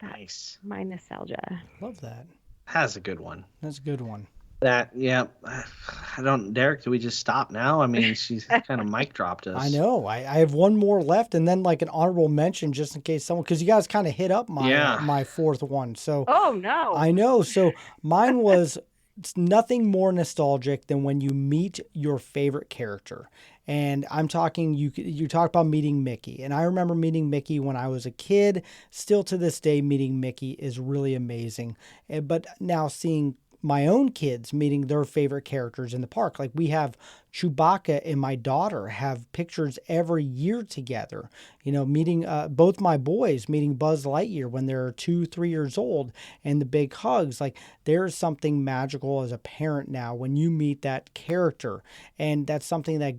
[SPEAKER 4] nice.
[SPEAKER 5] My nostalgia.
[SPEAKER 1] Love that.
[SPEAKER 4] That's a good one.
[SPEAKER 1] That's a good one.
[SPEAKER 4] Derek, do we just stop now? I mean, she's kind of mic dropped us.
[SPEAKER 1] I know. I have one more left, and then like an honorable mention just in case someone, because you guys kind of hit up my fourth one. So
[SPEAKER 5] oh no,
[SPEAKER 1] I know. So mine was it's nothing more nostalgic than when you meet your favorite character. And I'm talking, you talk about meeting Mickey. And I remember meeting Mickey when I was a kid. Still to this day, meeting Mickey is really amazing. But now seeing my own kids meeting their favorite characters in the park. Like we have Chewbacca and my daughter have pictures every year together, meeting both my boys, meeting Buzz Lightyear when they're 2-3 years old, and the big hugs. Like there's something magical as a parent now when you meet that character, and that's something that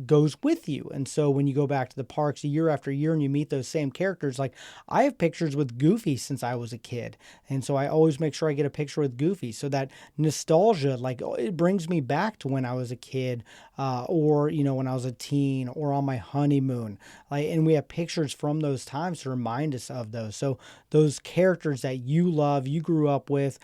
[SPEAKER 1] goes with you. And so when you go back to the parks year after year and you meet those same characters, like I have pictures with Goofy since I was a kid. And so I always make sure I get a picture with Goofy so that that nostalgia. Like, it brings me back to when I was a kid, or, when I was a teen, or on my honeymoon. Like, and we have pictures from those times to remind us of those. So those characters that you love, you grew up with,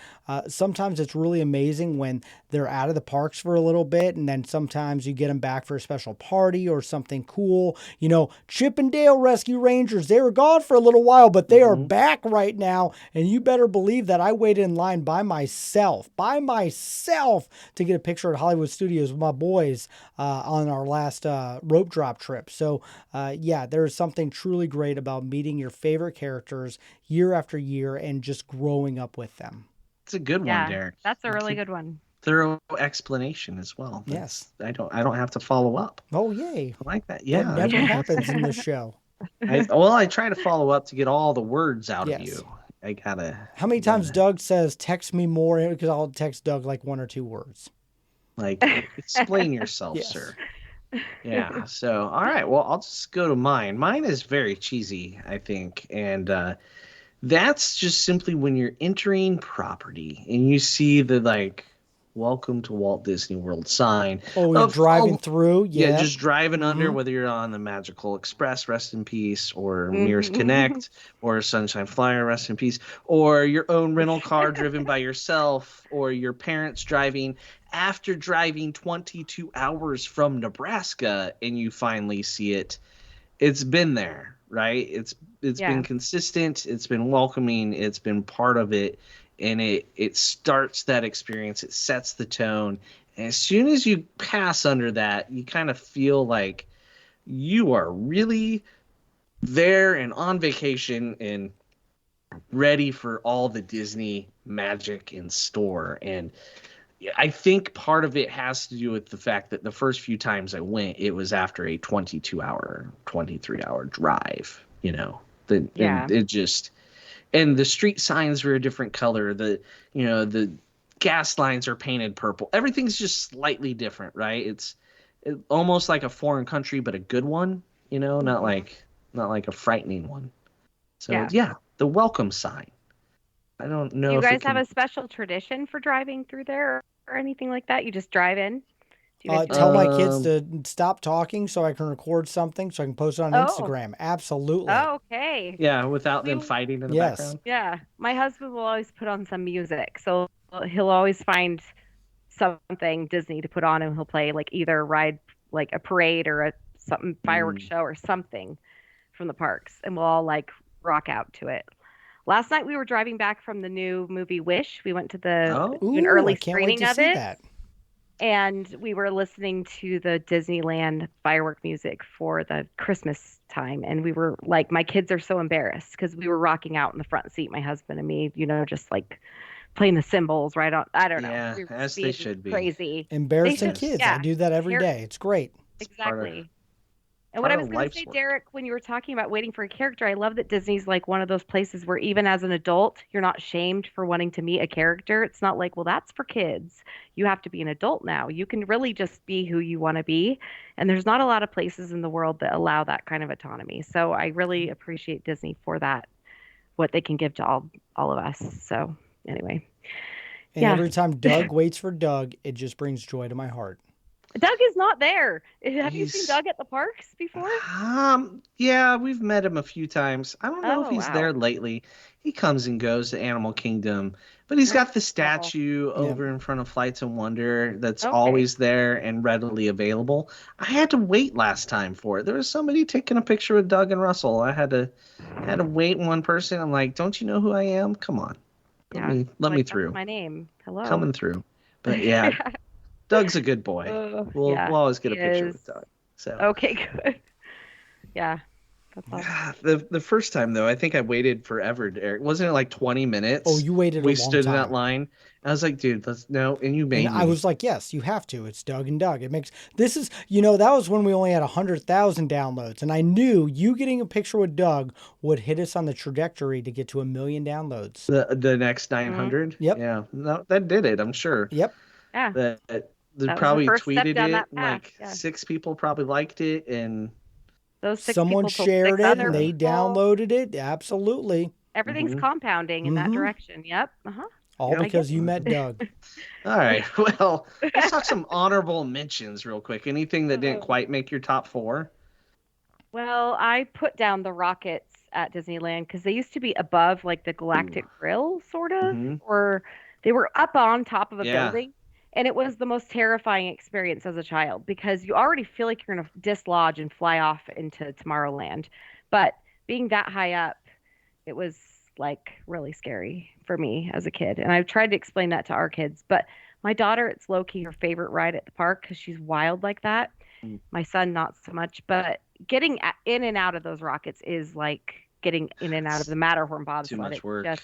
[SPEAKER 1] sometimes it's really amazing when they're out of the parks for a little bit, and then sometimes you get them back for a special party or something cool. Chip and Dale Rescue Rangers, they were gone for a little while, but they are back right now. And you better believe that I waited in line by myself to get a picture at Hollywood Studios with my boys on our last rope drop trip. So there's something truly great about meeting your favorite characters year after year and just growing up with them.
[SPEAKER 4] It's a good one, Derek.
[SPEAKER 5] That's a really good one.
[SPEAKER 4] Thorough explanation as well.
[SPEAKER 1] Yes.
[SPEAKER 4] I don't have to follow up.
[SPEAKER 1] Oh, yay.
[SPEAKER 4] I like that. Yeah.
[SPEAKER 1] That never happens in this show.
[SPEAKER 4] I try to follow up to get all the words out of you. I gotta.
[SPEAKER 1] How many times Doug says, text me more? Because I'll text Doug like 1 or 2 words.
[SPEAKER 4] Like, explain yourself, sir. Yeah. So, all right. Well, I'll just go to mine. Mine is very cheesy, I think. And that's just simply when you're entering property and you see the, welcome to Walt Disney World sign.
[SPEAKER 1] Oh, you're driving through?
[SPEAKER 4] Yeah, just driving under, whether you're on the Magical Express, rest in peace, or Mears Connect, or Sunshine Flyer, rest in peace, or your own rental car driven by yourself, or your parents driving after driving 22 hours from Nebraska, and you finally see it. It's been there, right? It's been consistent. It's been welcoming. It's been part of it. And it starts that experience. It sets the tone. And as soon as you pass under that, you kind of feel like you are really there and on vacation and ready for all the Disney magic in store. And I think part of it has to do with the fact that the first few times I went, it was after a 22-hour, 23-hour drive, And it just... And the street signs were a different color. The gas lines are painted purple. Everything's just slightly different, right? It's almost like a foreign country, but a good one, not like a frightening one. So the welcome sign. I don't know.
[SPEAKER 5] Do you guys have a special tradition for driving through there or anything like that? You just drive in?
[SPEAKER 1] Tell my kids to stop talking so I can record something so I can post it on Instagram. Absolutely.
[SPEAKER 5] Oh, okay.
[SPEAKER 4] Yeah, without them fighting in the background.
[SPEAKER 5] Yeah. My husband will always put on some music. So he'll always find something Disney to put on, and he'll play either ride a parade or a fireworks show or something from the parks, and we'll all rock out to it. Last night we were driving back from the new movie Wish. We went to an early screening of it. That. And we were listening to the Disneyland firework music for the Christmas time. And we were my kids are so embarrassed because we were rocking out in the front seat, my husband and me, just playing the cymbals right on. I don't know.
[SPEAKER 4] Yeah, as they should be.
[SPEAKER 5] Crazy.
[SPEAKER 1] Embarrassing kids. Yeah. I do that every day. It's great.
[SPEAKER 5] Exactly. And what I was going to say, Derek, when you were talking about waiting for a character, I love that Disney's one of those places where even as an adult, you're not shamed for wanting to meet a character. It's not well, that's for kids. You have to be an adult now. You can really just be who you want to be. And there's not a lot of places in the world that allow that kind of autonomy. So I really appreciate Disney for that, what they can give to all of us. So anyway.
[SPEAKER 1] And every time Doug waits for Doug, it just brings joy to my heart.
[SPEAKER 5] Doug is not there. Have you seen Doug at the parks before?
[SPEAKER 4] Yeah, we've met him a few times. I don't know if he's there lately. He comes and goes to Animal Kingdom, but he's got the statue over in front of Flights of Wonder that's always there and readily available. I had to wait last time for it. There was somebody taking a picture with Doug and Russell. I had to wait one person. I'm like, don't you know who I am? Come on. Let me through.
[SPEAKER 5] That's my name. Hello.
[SPEAKER 4] Coming through. But yeah. Doug's a good boy. We'll always get a picture with Doug. So
[SPEAKER 5] okay, good. Yeah. That's awesome.
[SPEAKER 4] The first time though, I think I waited forever, Eric. Wasn't it 20 minutes?
[SPEAKER 1] Oh, you waited.
[SPEAKER 4] We stood in that line. I was like, dude, let's no. And you made me.
[SPEAKER 1] I was like, yes, you have to. It's Doug and Doug. It makes this is that was when we only had 100,000 downloads, and I knew you getting a picture with Doug would hit us on the trajectory to get to 1 million downloads.
[SPEAKER 4] The next 900.
[SPEAKER 1] Yep.
[SPEAKER 4] Yeah. No, that did it. I'm sure.
[SPEAKER 1] Yep.
[SPEAKER 5] Yeah.
[SPEAKER 4] They probably tweeted it. 6 people probably liked it, and
[SPEAKER 5] those 6
[SPEAKER 1] someone
[SPEAKER 5] people
[SPEAKER 1] shared it and they downloaded it. Absolutely.
[SPEAKER 5] Everything's compounding in that direction. Yep.
[SPEAKER 1] All because you met Doug.
[SPEAKER 4] All right. Well, let's talk some honorable mentions real quick. Anything that didn't quite make your top 4?
[SPEAKER 5] Well, I put down the rockets at Disneyland because they used to be above like the Galactic Grill, sort of, or they were up on top of a building. And it was the most terrifying experience as a child because you already feel like you're going to dislodge and fly off into Tomorrowland. But being that high up, it was like really scary for me as a kid. And I've tried to explain that to our kids. But my daughter, it's low-key her favorite ride at the park because she's wild like that. My son, not so much. But getting in and out of those rockets is like getting in and out of the Matterhorn bobsled.
[SPEAKER 4] Too much work.
[SPEAKER 5] Just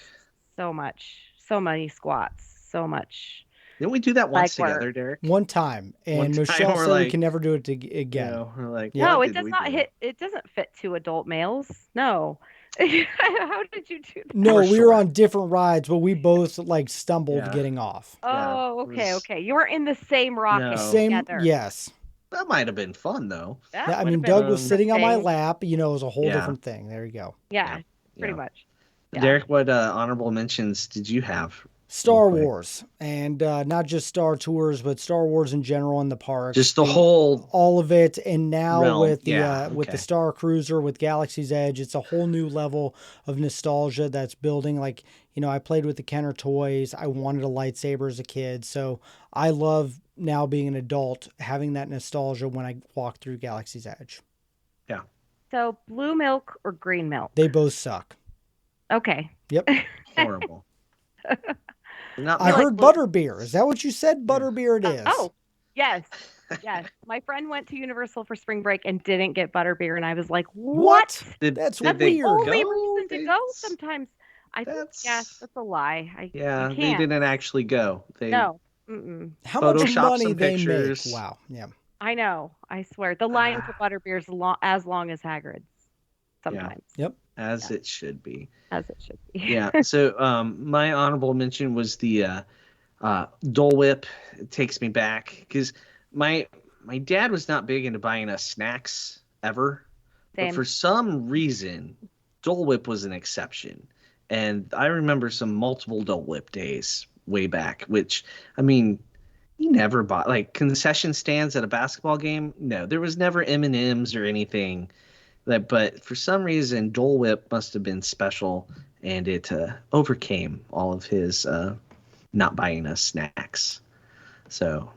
[SPEAKER 5] so many squats, so much.
[SPEAKER 4] Didn't we do that once together, Derek?
[SPEAKER 1] One time, and Michelle said we can never do it again.
[SPEAKER 4] No, we're like,
[SPEAKER 5] no, it does not hit. It doesn't fit 2 adult males. No. How did you do that?
[SPEAKER 1] No, we were on different rides, but we both like stumbled getting off.
[SPEAKER 5] Oh, okay. You were in the same rocket together.
[SPEAKER 1] Yes.
[SPEAKER 4] That might have been fun though.
[SPEAKER 1] I mean, Doug was sitting on my lap. You know, it was a whole different thing. There you go.
[SPEAKER 5] Yeah, pretty much. Yeah.
[SPEAKER 4] Derek, what honorable mentions did you have?
[SPEAKER 1] Star Wars, and not just Star Tours, but Star Wars in general in the park.
[SPEAKER 4] Just the whole,
[SPEAKER 1] all of it, and now
[SPEAKER 4] realm.
[SPEAKER 1] with the with the Star Cruiser, with Galaxy's Edge, it's a whole new level of nostalgia that's building. Like, you know, I played with the Kenner toys. I wanted a lightsaber as a kid, so I love now being an adult having that nostalgia when I walk through Galaxy's Edge.
[SPEAKER 4] Yeah.
[SPEAKER 5] So blue milk or green milk?
[SPEAKER 1] They both suck.
[SPEAKER 5] Okay.
[SPEAKER 1] Yep.
[SPEAKER 4] Horrible.
[SPEAKER 1] I heard butterbeer. Is that what you said? Butterbeer it is.
[SPEAKER 5] Oh, yes. Yes. My friend went to Universal for spring break and didn't get butterbeer. And I was like, what?
[SPEAKER 1] That's
[SPEAKER 5] weird.
[SPEAKER 1] They
[SPEAKER 5] only reason to go sometimes. I think, that's a lie.
[SPEAKER 4] They didn't actually go.
[SPEAKER 5] No.
[SPEAKER 1] How much money
[SPEAKER 4] some
[SPEAKER 1] they
[SPEAKER 4] pictures.
[SPEAKER 1] make. Wow. Yeah.
[SPEAKER 5] I know. I swear. The line for butterbeer is as long as Hagrid's. Sometimes.
[SPEAKER 1] Yep.
[SPEAKER 4] As it should be.
[SPEAKER 5] As it should be.
[SPEAKER 4] Yeah. So my honorable mention was the Dole Whip. It takes me back because my dad was not big into buying us snacks ever.
[SPEAKER 5] Same.
[SPEAKER 4] But for some reason, Dole Whip was an exception. And I remember some multiple Dole Whip days way back, which, I mean, you never bought like concession stands at a basketball game. No, there was never M&Ms or anything. But for some reason, Dole Whip must have been special, and it overcame all of his not buying us snacks. So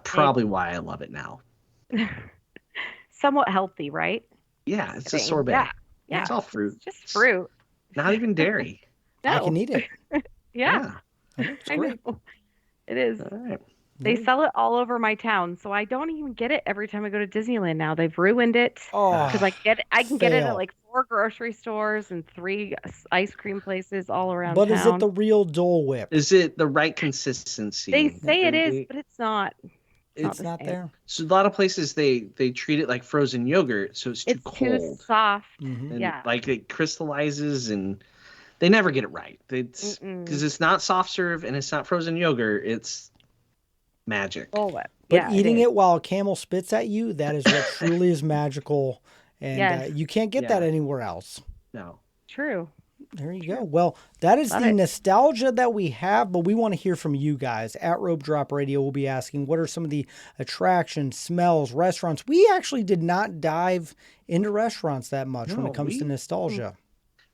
[SPEAKER 4] probably why I love it now.
[SPEAKER 5] Somewhat healthy, right?
[SPEAKER 4] Yeah, it's a sorbet.
[SPEAKER 5] Yeah.
[SPEAKER 4] It's all fruit.
[SPEAKER 5] It's just fruit.
[SPEAKER 4] Not even dairy.
[SPEAKER 5] No.
[SPEAKER 1] I can eat it.
[SPEAKER 5] Yeah.
[SPEAKER 1] It's
[SPEAKER 5] I
[SPEAKER 1] great.
[SPEAKER 5] know. It is.
[SPEAKER 4] All right.
[SPEAKER 5] They sell it all over my town, so I don't even get it every time I go to Disneyland now. They've ruined it because I can get it at like 4 grocery stores and 3 ice cream places all around
[SPEAKER 1] But
[SPEAKER 5] town.
[SPEAKER 1] is it the real Dole Whip?
[SPEAKER 4] Is it the right consistency?
[SPEAKER 5] They say it is, but it's not.
[SPEAKER 1] It's not there.
[SPEAKER 4] So a lot of places they treat it like frozen yogurt, so it's too cold.
[SPEAKER 5] Too soft.
[SPEAKER 1] Mm-hmm.
[SPEAKER 4] And
[SPEAKER 5] Yeah.
[SPEAKER 4] like it crystallizes, and they never get it right. It's because it's not soft serve and it's not frozen yogurt. It's magic.
[SPEAKER 5] Dole Whip.
[SPEAKER 1] But eating it while a camel spits at you, that is what truly is magical. And you can't get that anywhere else.
[SPEAKER 4] No.
[SPEAKER 5] True.
[SPEAKER 1] There you go. Well, that is the nostalgia that we have, but we want to hear from you guys. At Rope Drop Radio, we'll be asking, what are some of the attractions, smells, restaurants? We actually did not dive into restaurants that much when it comes to nostalgia.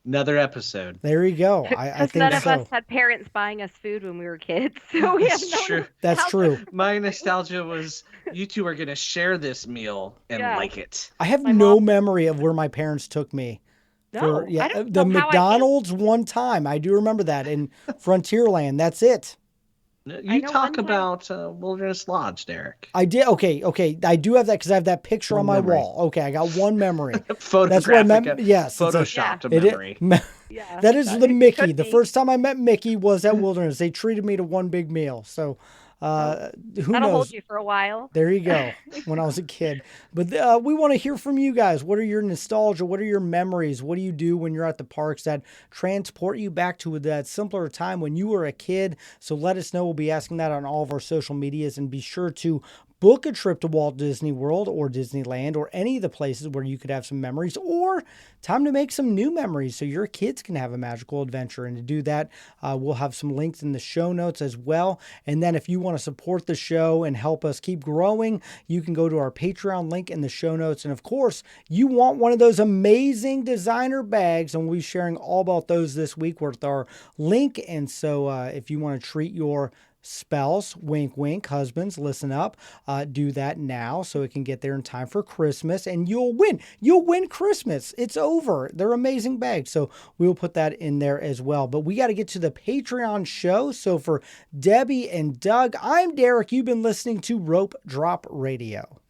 [SPEAKER 4] Another episode.
[SPEAKER 1] There you go. I think
[SPEAKER 5] none of us had parents buying us food when we were kids, so we have no.
[SPEAKER 1] That's true.
[SPEAKER 4] My nostalgia was you two are going to share this meal and like it.
[SPEAKER 1] I have no memory of where my parents took me.
[SPEAKER 5] No, I don't
[SPEAKER 1] the
[SPEAKER 5] know how
[SPEAKER 1] McDonald's one time. I do remember that in Frontierland. That's it.
[SPEAKER 4] You talk about Wilderness Lodge, Derek.
[SPEAKER 1] I did. Okay. I do have that because I have that picture on my wall. Okay, I got one memory. That's what I meant. Yes,
[SPEAKER 4] photoshopped a memory.
[SPEAKER 1] That is the Mickey. The first time I met Mickey was at Wilderness. They treated me to one big meal. So Who
[SPEAKER 5] That'll
[SPEAKER 1] knows?
[SPEAKER 5] hold you for a while.
[SPEAKER 1] There you go. When I was a kid. But we want to hear from you guys. What are your nostalgia? What are your memories? What do you do when you're at the parks that transport you back to that simpler time when you were a kid? So let us know. We'll be asking that on all of our social medias, and be sure to book a trip to Walt Disney World or Disneyland or any of the places where you could have some memories, or time to make some new memories so your kids can have a magical adventure. And to do that, we'll have some links in the show notes as well. And then if you want to support the show and help us keep growing, you can go to our Patreon link in the show notes. And of course, you want one of those amazing designer bags, and we'll be sharing all about those this week with our link. And so if you want to treat your spouse, wink, wink, husbands, listen up, do that now so it can get there in time for Christmas, and you'll win. You'll win Christmas. It's over. They're amazing bags. So we'll put that in there as well. But we got to get to the Patreon show. So for Debbie and Doug, I'm Derek. You've been listening to Rope Drop Radio.